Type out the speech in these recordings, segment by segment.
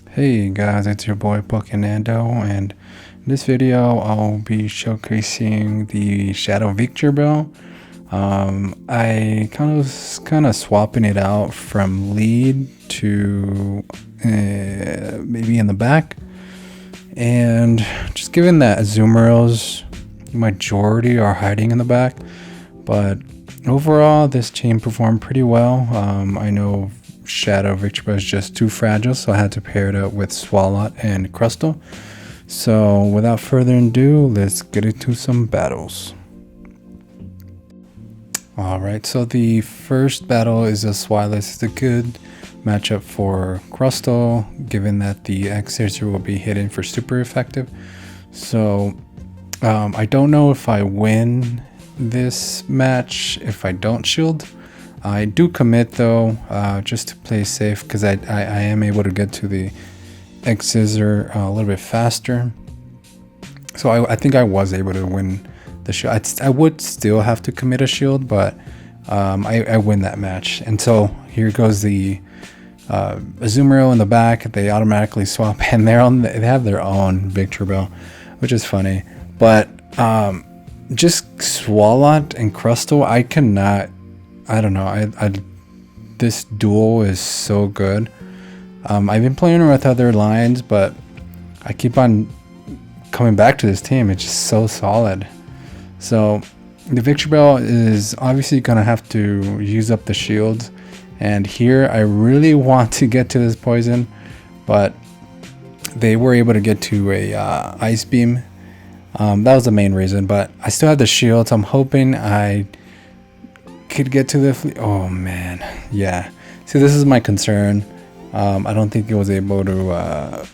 Hey guys, it's your boy Pokemongo, and in this video I'll be showcasing the Shadow Victreebel. I kind of swapping it out from lead to maybe in the back, and just given that Azumarilla's majority are hiding in the back, but overall this team performed pretty well. I know Shadow Victreebel is just too fragile, so I had to pair it up with Swalot and Crustle. So without further ado, let's get into some battles. Alright, so the first battle is a Swilus. It's a good matchup for Crustle, given that the X-Scissor will be hidden for super effective. So I don't know if I win this match if I don't shield. I do commit though, just to play safe, because I am able to get to the X-Scissor a little bit faster. So I think I was able to win the shield. I would still have to commit a shield, but I win that match. And so here goes the Azumarill in the back. They automatically swap, and they have their own Victreebel, which is funny. But just Swalot and Crustle, I don't know. This duel is so good. I've been playing with other lines, but I keep on coming back to this team. It's just so solid. So the Victreebel is obviously gonna have to use up the shields, and here I really want to get to this poison, but they were able to get to a ice beam. That was the main reason, but I still have the shields. I'm hoping I could get to the oh man, yeah. See, this is my concern. I don't think it was able to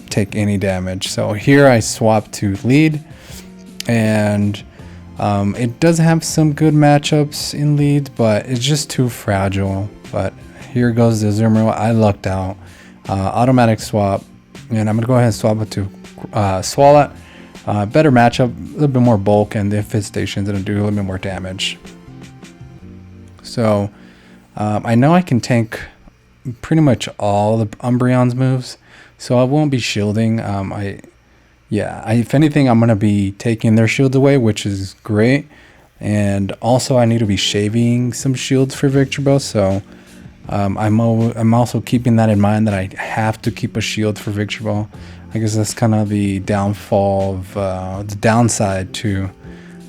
take any damage. So here I swap to lead, and it does have some good matchups in lead, but it's just too fragile. But here goes the Azumarill. I lucked out. Automatic swap, and I'm gonna go ahead and swap it to Swalot. Better matchup, a little bit more bulk, and the infestation's gonna do a little bit more damage. So I know I can tank pretty much all the Umbreon's moves, so I won't be shielding. If anything, I'm gonna be taking their shields away, which is great. And also, I need to be shaving some shields for Victreebel, so I'm also keeping that in mind, that I have to keep a shield for Victreebel. I guess that's kind of the downfall of the downside to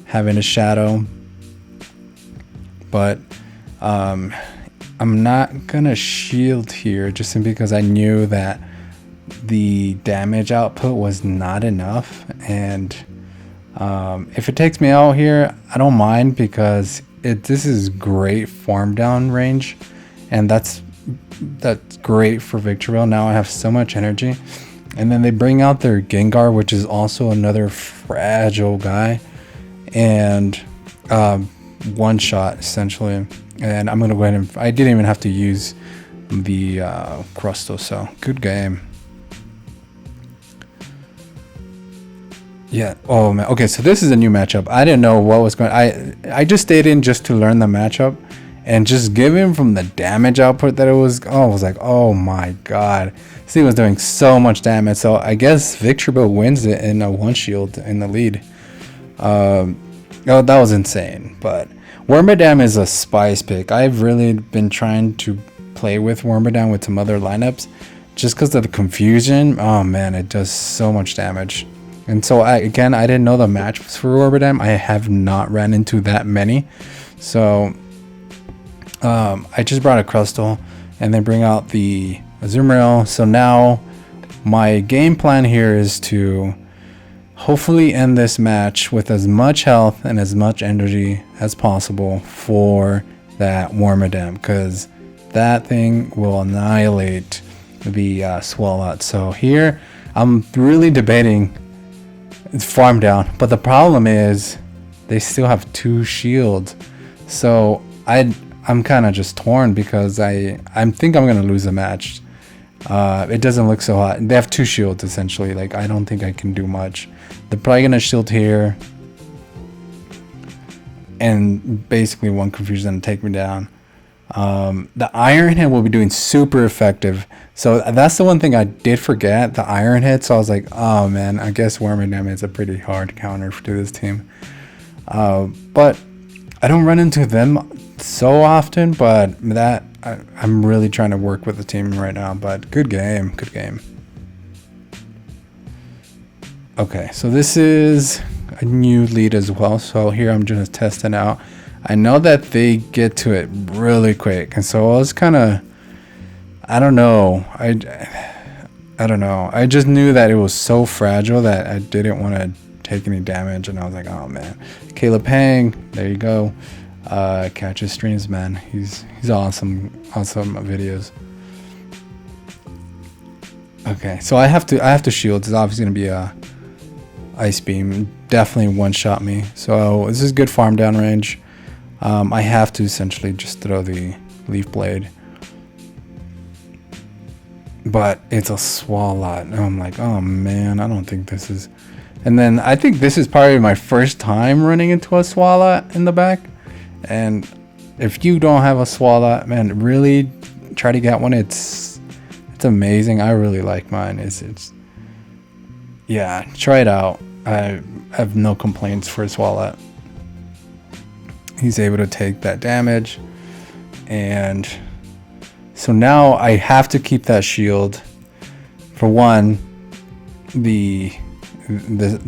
having a Shadow, but I'm not gonna shield here just because I knew that the damage output was not enough. And if it takes me out here, I don't mind, because this is great farm down range, and that's great for Victreebel. Now I have so much energy, and then they bring out their Gengar, which is also another fragile guy, and one shot essentially. And I'm gonna go ahead and I didn't even have to use the Crustle, so good game. Yeah. Oh man. Okay, so this is a new matchup. I didn't know what was going. I just stayed in just to learn the matchup, and just given from the damage output that it was. Oh, I was like, oh my god, this thing was doing so much damage. So I guess Victreebel wins it in a one shield in the lead. Oh, that was insane. But Wormadam is a spice pick. I've really been trying to play with Wormadam with some other lineups, just because of the confusion. Oh man, it does so much damage. And so I didn't know the matchups for Wormadam. I have not ran into that many. So I just brought a Crustle, and then bring out the Azumarill. So now my game plan here is to hopefully end this match with as much health and as much energy as possible for that Wormadam, because that thing will annihilate the Swalot. So here I'm really debating farm down, but the problem is they still have two shields. So I'm kind of just torn, because I think I'm gonna lose the match. It doesn't look so hot. They have two shields essentially. Like, I don't think I can do much. They're probably gonna shield here, and basically one confusion and take me down. The Iron Head will be doing super effective. So that's the one thing I did forget, the Iron Head. So I was like, oh man, I guess Wormadam is a pretty hard counter to this team. But I don't run into them so often, but I'm really trying to work with the team right now. But good game, good game. Okay, so this is a new lead as well. So here I'm just testing out. I know that they get to it really quick, and so I was kind of, I don't know. I don't know. I just knew that it was so fragile that I didn't want to take any damage, and I was like, oh man. Caleb Pang, there you go. Catch his streams, man. He's awesome videos. Okay, so I have to shield. It's obviously gonna be a Ice Beam. Definitely one shot me. So this is good farm down range. I have to essentially just throw the Leaf Blade. But it's a Swalot. And I'm like, oh man, I don't think this is... And then I think this is probably my first time running into a Swalot in the back. And if you don't have a Swalot, man, really try to get one. It's amazing. I really like mine. Yeah, try it out. I have no complaints for a Swalot. He's able to take that damage, and so now I have to keep that shield. For one, the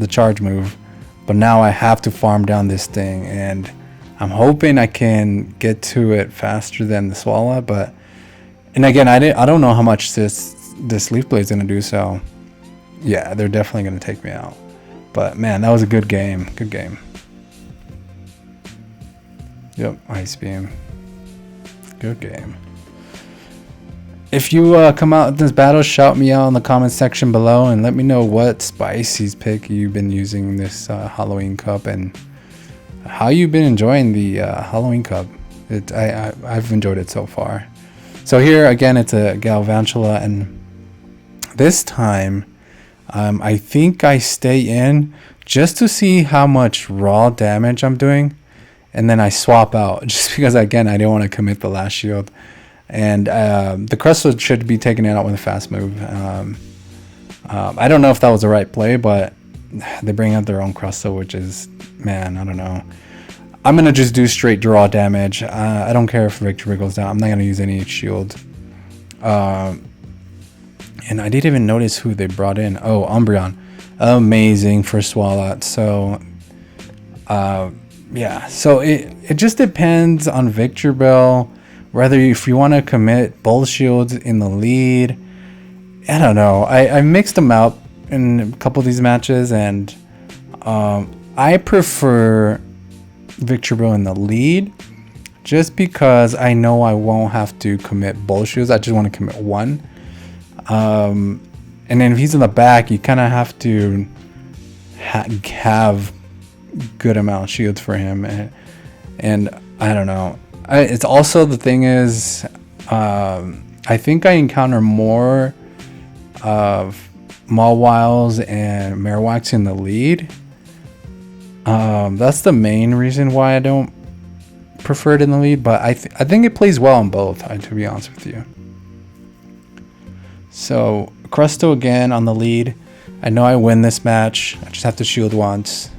charge move, but now I have to farm down this thing, and I'm hoping I can get to it faster than the Swalot. But and again, I don't know how much this Leaf Blade is gonna do. So yeah, they're definitely gonna take me out. But man, that was a good game. Good game. Yep, Ice Beam. Good game. If you come out in this battle, shout me out in the comment section below and let me know what Spicy's pick you've been using this Halloween Cup and how you've been enjoying the Halloween Cup. I've enjoyed it so far. So here again, it's a Galvantula, and this time I think I stay in just to see how much raw damage I'm doing. And then I swap out just because, again, I didn't want to commit the last shield. And the Crustle should be taking it out with a fast move. I don't know if that was the right play, but they bring out their own Crustle, which is, man, I don't know. I'm going to just do straight draw damage. I don't care if Victory goes down. I'm not going to use any shield. And I didn't even notice who they brought in. Oh, Umbreon. Amazing for Swalot. So, yeah, so it just depends on Victreebel, whether if you want to commit both shields in the lead. I don't know. I mixed them out in a couple of these matches, and I prefer Victreebel in the lead just because I know I won't have to commit both shields. I just want to commit one. And then if he's in the back, you kind of have to have good amount of shields for him, and I don't know. It's also, the thing is, I think I encounter more of Mawwiles and Marowaks in the lead. That's the main reason why I don't prefer it in the lead, but I think it plays well on both, to be honest with you. So Crustle again on the lead. I know I win this match. I just have to shield once.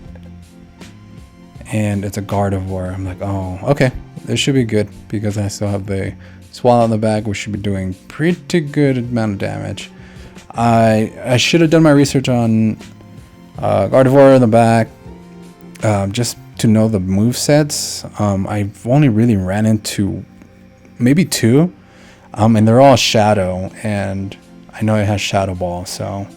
And it's a Gardevoir. I'm like, oh, okay. This should be good because I still have the Swallow in the back, which should be doing pretty good amount of damage. I should have done my research on Gardevoir in the back, just to know the movesets. I've only really ran into maybe two, and they're all Shadow, and I know it has Shadow Ball, so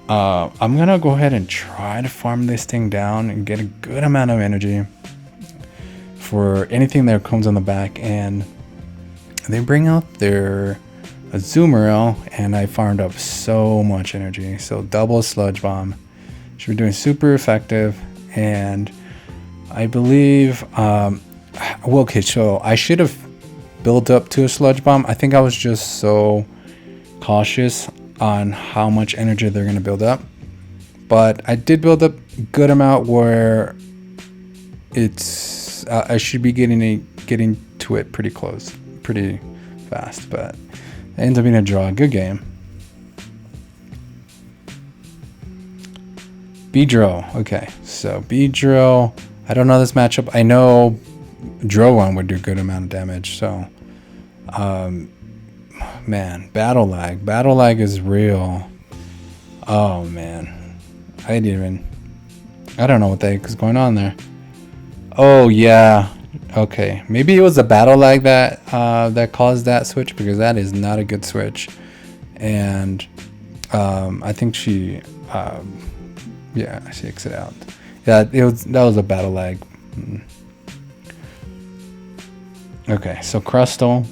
I'm gonna go ahead and try to farm this thing down and get a good amount of energy for anything that comes on the back. And they bring out their Azumarill, and I farmed up so much energy. So double Sludge Bomb should be doing super effective. And I believe, well, okay, so I should have built up to a Sludge Bomb. I think I was just so cautious on how much energy they're going to build up, but I did build up a good amount where it's I should be getting to it pretty close, pretty fast, but it ends up being a draw. Good game. Beedrill. Okay, so Beedrill. I don't know this matchup. I know Drowan would do a good amount of damage. So, man, battle lag. Battle lag is real. Oh man, I don't know what the heck is going on there. Oh yeah. Okay, maybe it was the battle lag that that caused that switch, because that is not a good switch. And I think she. Yeah, she exited out. Yeah, that was a battle lag. Okay, so Crustle.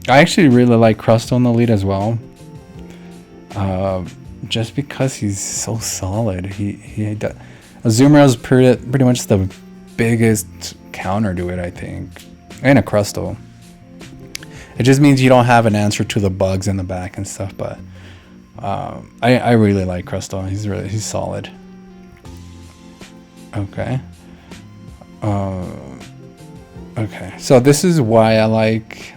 I actually really like Crustle in the lead as well. Just because he's so solid. Azumarill is pretty much the biggest counter to it, I think. And a Crustle. It just means you don't have an answer to the bugs in the back and stuff, but I really like Crustle. He's solid. Okay. Okay. So this is why I like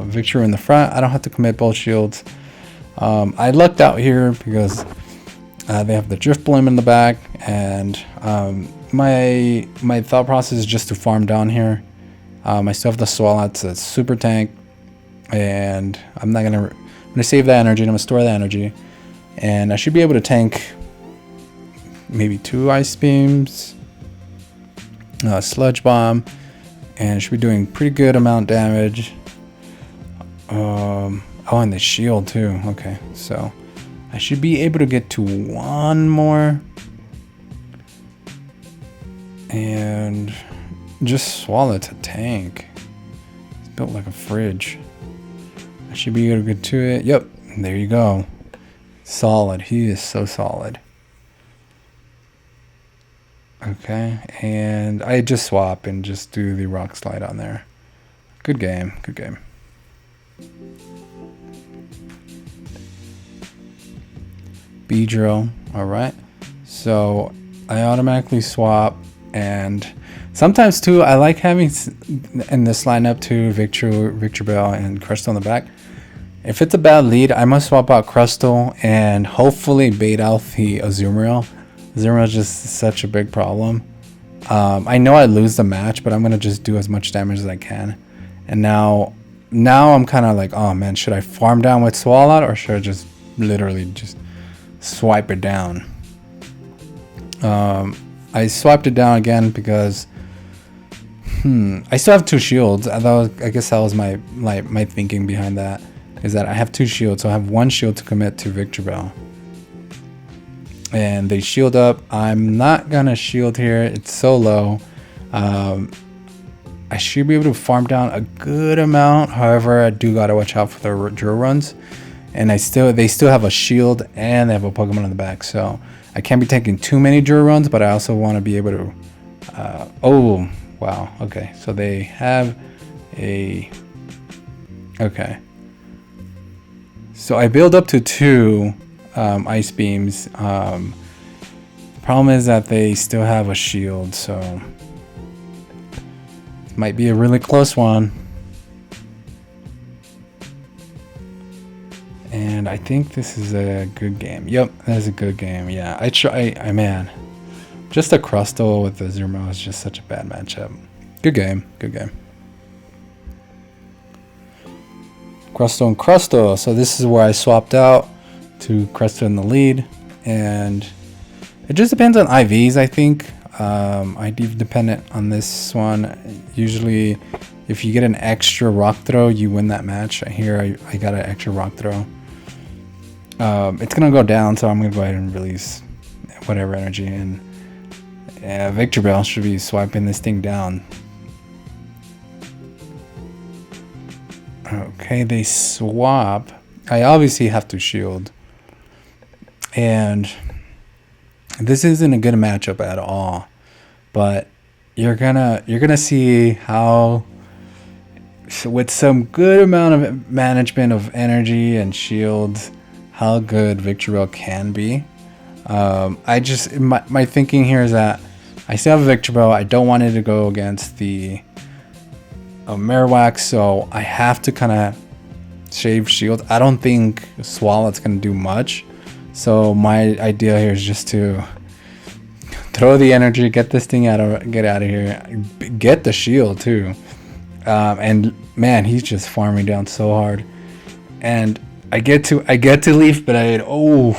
Victor in the front. I don't have to commit both shields. I lucked out here because they have the Drift Bloom in the back, and my thought process is just to farm down here. I still have the Swallow. It's a super tank, and I'm gonna save that energy. And I'm gonna store that energy, and I should be able to tank maybe 2 Ice Beams, Sludge Bomb, and it should be doing pretty good amount of damage. Oh, and the shield too. Okay, so I should be able to get to 1 more and just Swallow to tank. It's built like a fridge. I should be able to get to it. Yep, there you go. Solid. He is so solid. Okay, and I just swap and just do the Rock Slide on there. Good game, good game. Beedrill, alright. So I automatically swap, and sometimes too, I like having in this lineup too, Victreebel and Crustle in the back. If it's a bad lead, I must swap out Crustle and hopefully bait out the Azumarill. Azumarill is just such a big problem. I know I lose the match, but I'm going to just do as much damage as I can. And now I'm kind of like, oh man, should I farm down with Swallow, or should I just literally just swipe it down? I swiped it down again because I still have 2 shields. I guess that was my thinking behind that, is that I have 2 shields, so I have 1 shield to commit to Victreebel. And they shield up. I'm not gonna shield here. It's so low. I should be able to farm down a good amount. However, I do gotta watch out for the drill runs. And they still have a shield and they have a Pokemon in the back. So I can't be taking too many drill runs, but I also want to be able to. Oh wow. Okay. So they have a. Okay. So I build up to 2. Ice Beams. The problem is that they still have a shield, so it might be a really close one. And I think this is a good game. Yep, that is a good game. Yeah, man, just a Crustle with the Azumarill is just such a bad matchup. Good game, good game. Crustle and Crustle. So this is where I swapped out to Crustle in the lead, and it just depends on IVs. I think ID dependent on this one. Usually if you get an extra rock throw, you win that match. Here I got an extra rock throw. It's gonna go down, so I'm gonna go ahead and release whatever energy, and Victreebel should be swiping this thing down. Okay, they swap. I obviously have to shield. And this isn't a good matchup at all, but you're gonna see how, with some good amount of management of energy and shields, how good Victreebel can be. My thinking here is that I still have Victreebel. I don't want it to go against the Marowak, so I have to kind of shave shield. I don't think Swalot's gonna do much, so my idea here is just to throw the energy, get this thing get out of here, get the shield too. And man, he's just farming down so hard. And I get to Leaf Blade. Oh,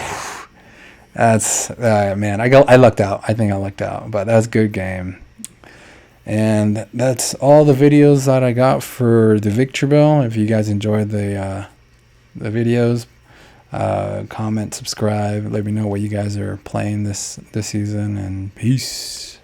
that's man. I lucked out. I think I lucked out, but that's a good game. And that's all the videos that I got for the Victreebel. If you guys enjoyed the videos, comment, subscribe, let me know what you guys are playing this season, and peace.